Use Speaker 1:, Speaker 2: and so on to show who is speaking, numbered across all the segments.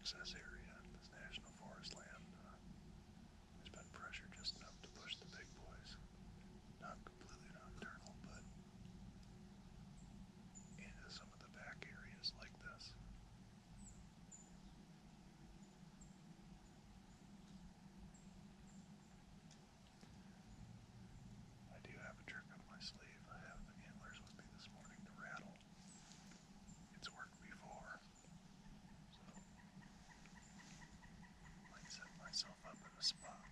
Speaker 1: access area, this national forest land, there's been pressure just enough to push the big boys. Not completely nocturnal, but into some of the back areas like this. I do have a trick up my sleeve. I have the antlers with me this morning to rattle. It's worked before, so I might set myself up in a spot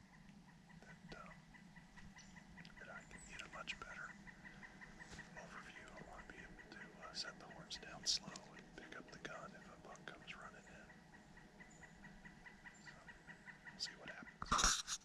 Speaker 1: that I can get a much better overview. I want to be able to set the horns down slow and pick up the gun if a buck comes running in. So we'll see what happens.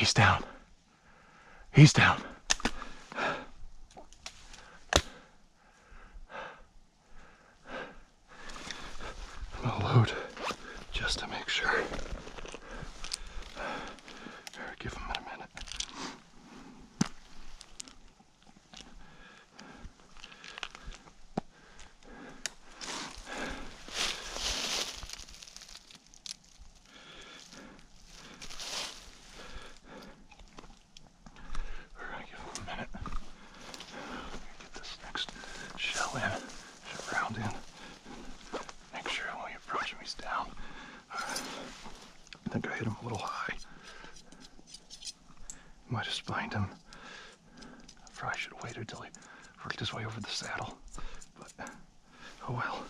Speaker 1: He's down. He's down. I'm gonna load just to make sure. Give him a minute. We're gonna give him a minute. Get this next shell in, shell round in. Make sure when we approach him, he's down. I think I hit him a little high. Might have spined him. I probably should have waited till he worked his way over the saddle. But, oh well.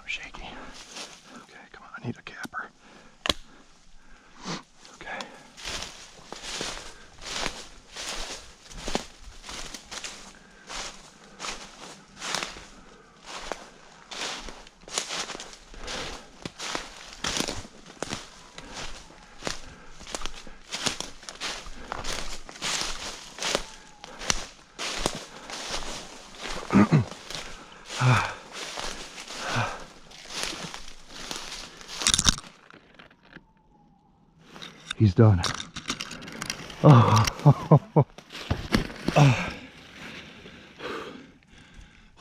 Speaker 1: Shaky. Okay, come on, I need a capper. Okay. He's done. Oh. Oh.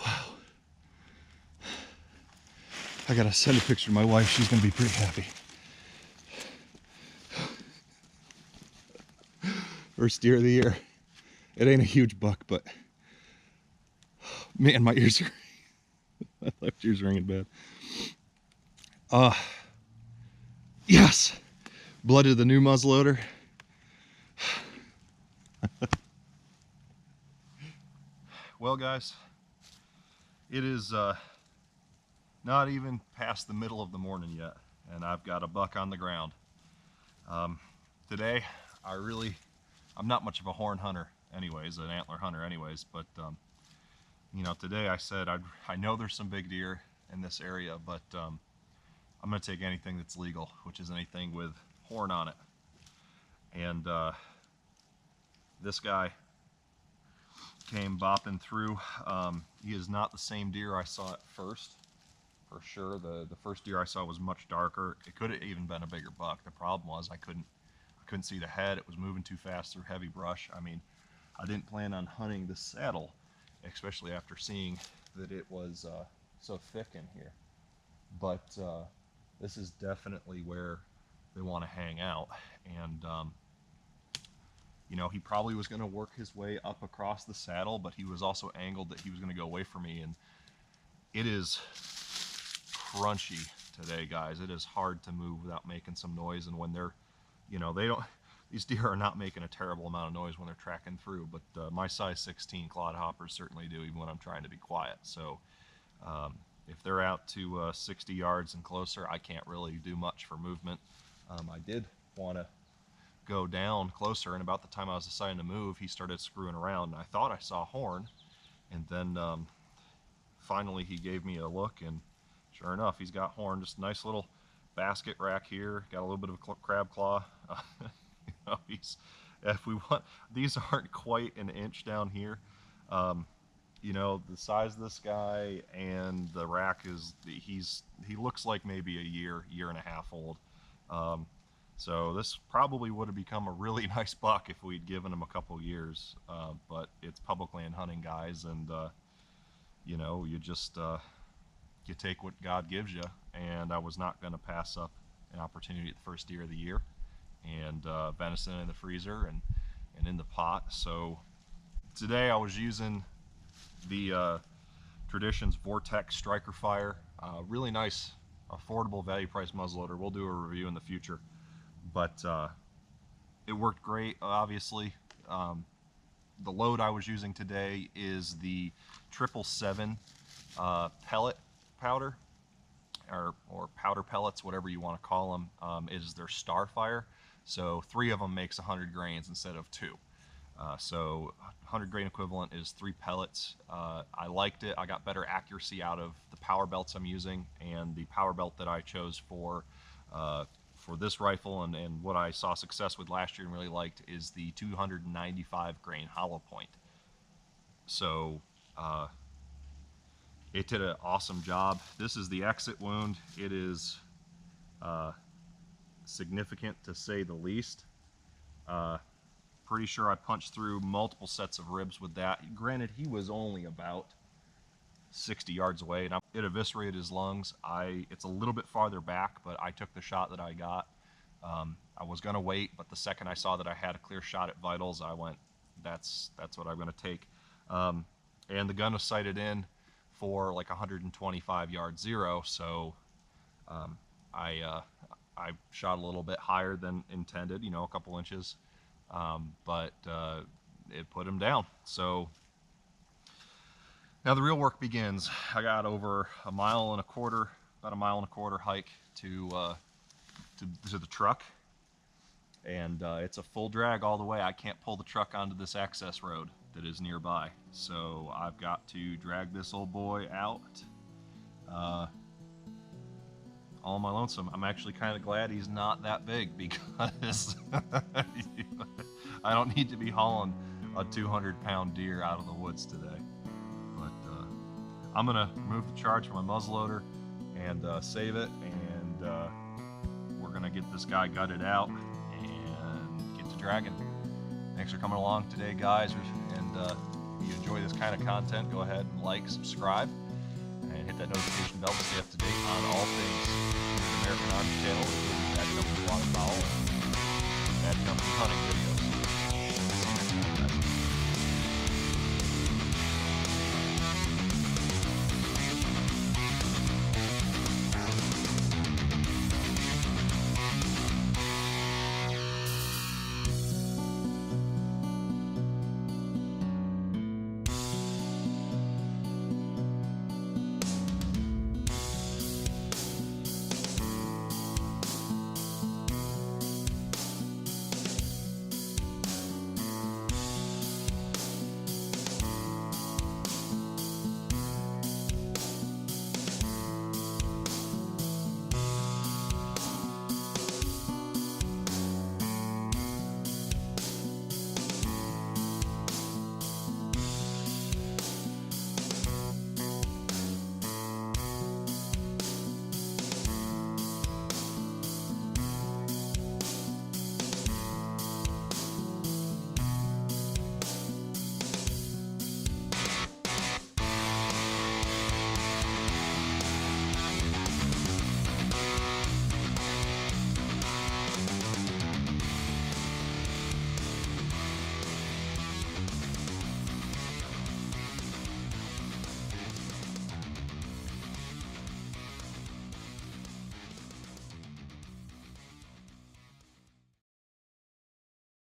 Speaker 1: Wow. I gotta send a picture to my wife. She's gonna be pretty happy. First deer of the year. It ain't a huge buck, but man, my ears are my left ear's ringing bad. Yes. Blooded the new muzzleloader. Well, guys, it is not even past the middle of the morning yet, and I've got a buck on the ground. Today, I'm not much of a horn hunter anyways, an antler hunter anyways, but you know, today I said I know there's some big deer in this area, but I'm going to take anything that's legal, which is anything with horn on it. And this guy came bopping through. He is not the same deer I saw at first, for sure. The first deer I saw was much darker. It could have even been a bigger buck. The problem was I couldn't see the head. It was moving too fast through heavy brush. I mean, I didn't plan on hunting the saddle, especially after seeing that it was so thick in here. But this is definitely where they want to hang out. And you know, he probably was going to work his way up across the saddle, but he was also angled that he was going to go away from me. And it is crunchy today, guys. It is hard to move without making some noise. And when they're, you know, these deer are not making a terrible amount of noise when they're tracking through, but my size 16 clodhoppers certainly do, even when I'm trying to be quiet. So if they're out to 60 yards and closer, I can't really do much for movement. I did want to go down closer, and about the time I was deciding to move, he started screwing around, and I thought I saw horn, and then finally he gave me a look, and sure enough, he's got horn. Just a nice little basket rack here, got a little bit of a crab claw. You know, if we want, these aren't quite an inch down here. You know, the size of this guy and the rack is, he looks like maybe a year and a half old. So this probably would have become a really nice buck if we'd given him a couple years, but it's public land hunting, guys, and you know, you just you take what God gives you, and I was not going to pass up an opportunity at the first deer of the year, and venison in the freezer and in the pot. So today I was using the Traditions Vortex Striker Fire, really nice
Speaker 2: affordable value price muzzleloader. We'll do a review in the future, but it worked great. Obviously, the load I was using today is the 777 pellet powder, or powder pellets, whatever you want to call them. Is their Starfire. So 3 of them makes 100 grains instead of 2. So 100 grain equivalent is 3 pellets. I liked it. I got better accuracy out of the power belts I'm using, and the power belt that I chose for this rifle, and what I saw success with last year and really liked, is the 295 grain hollow point. So it did an awesome job. This is the exit wound. It is significant to say the least. Pretty sure I punched through multiple sets of ribs with that. Granted, he was only about 60 yards away, and it eviscerated his lungs. It's a little bit farther back, but I took the shot that I got. I was going to wait, but the second I saw that I had a clear shot at vitals, I went, that's what I'm going to take. And the gun was sighted in for like 125 yard zero, so I shot a little bit higher than intended, a couple inches. But it put him down. So now the real work begins. I got over about a mile and a quarter hike to the truck, and it's a full drag all the way. I can't pull the truck onto this access road that is nearby, so I've got to drag this old boy out all my lonesome. I'm actually kind of glad he's not that big, because I don't need to be hauling a 200-pound deer out of the woods today. But I'm gonna remove the charge from my muzzleloader and save it, and we're gonna get this guy gutted out and get to dragging. Thanks for coming along today, guys, and if you enjoy this kind of content, go ahead and like, subscribe, and hit that notification bell to stay up to date on all things American Arms Channel, including Bad Company Waterfowl and Bad Company hunting videos. See you next time, guys.